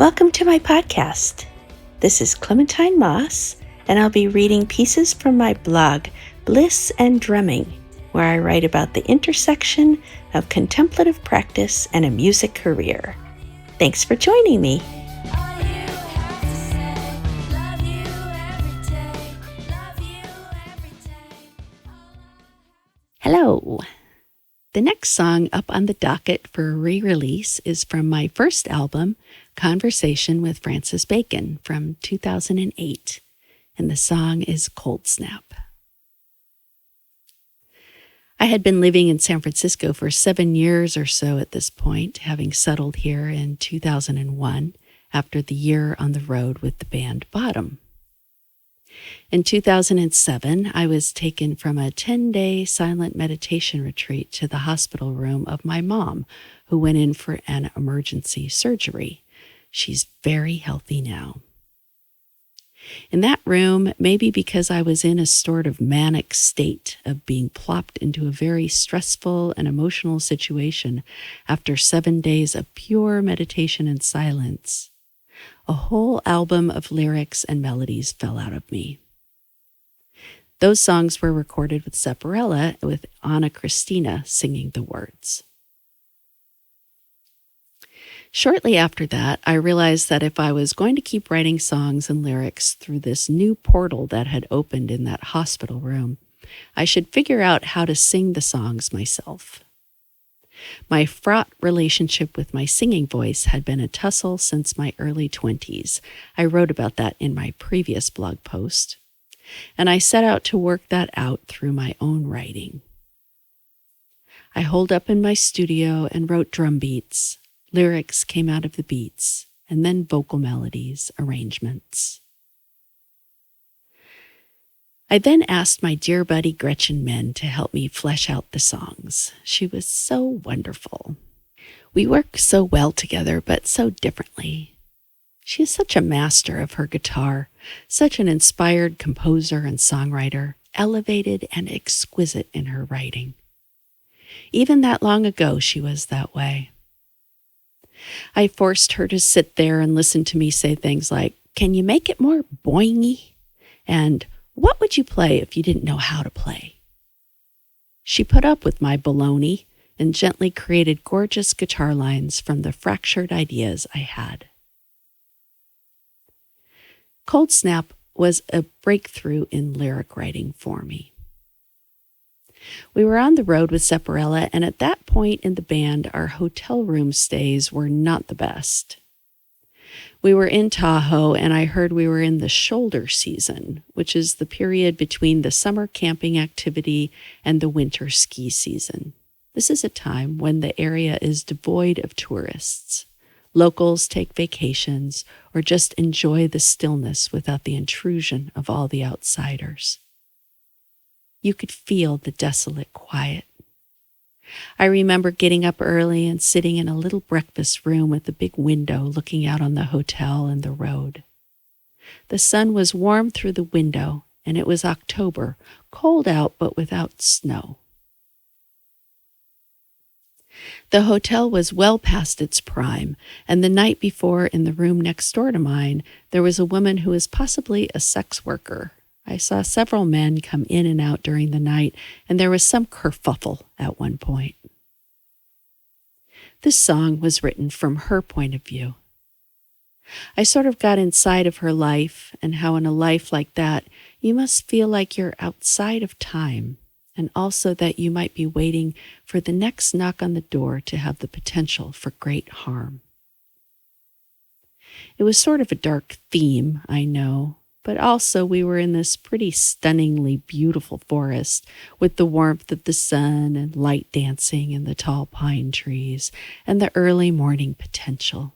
Welcome to my podcast. This is Clementine Moss, and I'll be reading pieces from my blog, Bliss and Drumming, where I write about the intersection of contemplative practice and a music career. Thanks for joining me. Hello. The next song up on the docket for re-release is from my first album, Conversation with Francis Bacon, from 2008, and the song is Cold Snap. I had been living in San Francisco for 7 years or so at this point, having settled here in 2001 after the year on the road with the band Bottom. In 2007, I was taken from a 10-day silent meditation retreat to the hospital room of my mom, who went in for an emergency surgery. She's very healthy now. In that room, maybe because I was in a sort of manic state of being plopped into a very stressful and emotional situation after 7 days of pure meditation and silence, a whole album of lyrics and melodies fell out of me. Those songs were recorded with Separella, with Anna Christina singing the words. Shortly after that, I realized that if I was going to keep writing songs and lyrics through this new portal that had opened in that hospital room, I should figure out how to sing the songs myself. My fraught relationship with my singing voice had been a tussle since my early 20s. I wrote about that in my previous blog post, and I set out to work that out through my own writing. I holed up in my studio and wrote drum beats. Lyrics came out of the beats, and then vocal melodies, arrangements. I then asked my dear buddy Gretchen Menn to help me flesh out the songs. She was so wonderful. We work so well together, but so differently. She is such a master of her guitar, such an inspired composer and songwriter, elevated and exquisite in her writing. Even that long ago, she was that way. I forced her to sit there and listen to me say things like, "Can you make it more boingy?" And "What would you play if you didn't know how to play?" She put up with my baloney and gently created gorgeous guitar lines from the fractured ideas I had. Cold Snap was a breakthrough in lyric writing for me. We were on the road with Separella, and at that point in the band, our hotel room stays were not the best. We were in Tahoe, and I heard we were in the shoulder season, which is the period between the summer camping activity and the winter ski season. This is a time when the area is devoid of tourists. Locals take vacations or just enjoy the stillness without the intrusion of all the outsiders. You could feel the desolate quiet. I remember getting up early and sitting in a little breakfast room with a big window looking out on the hotel and the road. The sun was warm through the window, and it was October, cold out but without snow. The hotel was well past its prime, and the night before, in the room next door to mine, there was a woman who was possibly a sex worker. I saw several men come in and out during the night, and there was some kerfuffle at one point. This song was written from her point of view. I sort of got inside of her life, and how in a life like that, you must feel like you're outside of time, and also that you might be waiting for the next knock on the door to have the potential for great harm. It was sort of a dark theme, I know, but also we were in this pretty stunningly beautiful forest with the warmth of the sun and light dancing in the tall pine trees and the early morning potential.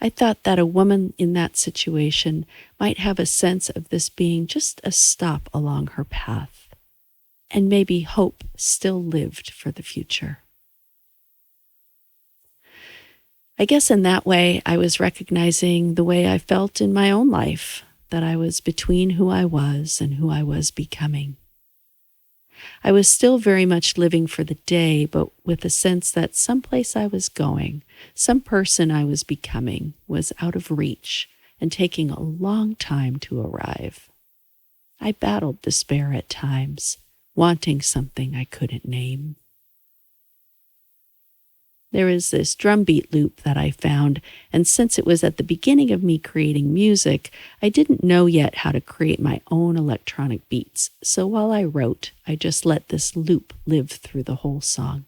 I thought that a woman in that situation might have a sense of this being just a stop along her path, and maybe hope still lived for the future. I guess in that way, I was recognizing the way I felt in my own life, that I was between who I was and who I was becoming. I was still very much living for the day, but with a sense that someplace I was going, some person I was becoming, was out of reach and taking a long time to arrive. I battled despair at times, wanting something I couldn't name. There is this drum beat loop that I found, and since it was at the beginning of me creating music, I didn't know yet how to create my own electronic beats. So while I wrote, I just let this loop live through the whole song.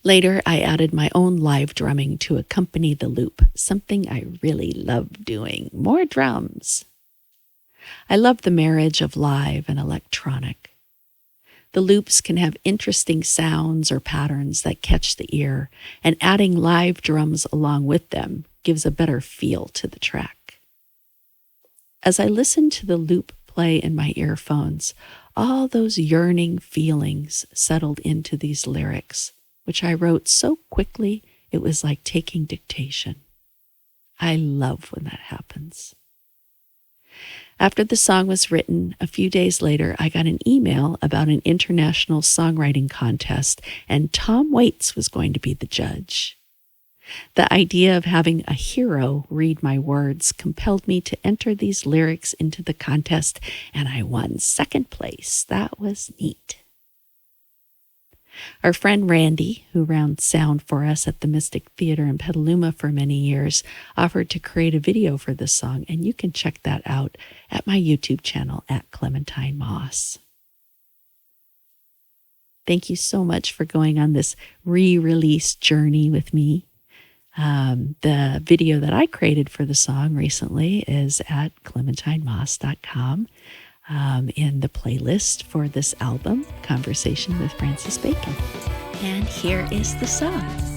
Later, I added my own live drumming to accompany the loop, something I really love doing. More drums. I love the marriage of live and electronic. The loops can have interesting sounds or patterns that catch the ear, and adding live drums along with them gives a better feel to the track. As I listened to the loop play in my earphones, all those yearning feelings settled into these lyrics, which I wrote so quickly it was like taking dictation. I love when that happens. After the song was written, a few days later, I got an email about an international songwriting contest, and Tom Waits was going to be the judge. The idea of having a hero read my words compelled me to enter these lyrics into the contest, and I won second place. That was neat. Our friend Randy, who ran sound for us at the Mystic Theater in Petaluma for many years, offered to create a video for this song, and you can check that out at my YouTube channel at Clementine Moss. Thank you so much for going on this re-release journey with me. The video that I created for the song recently is at clementinemoss.com. In the playlist for this album, Conversation with Francis Bacon. And here is the song.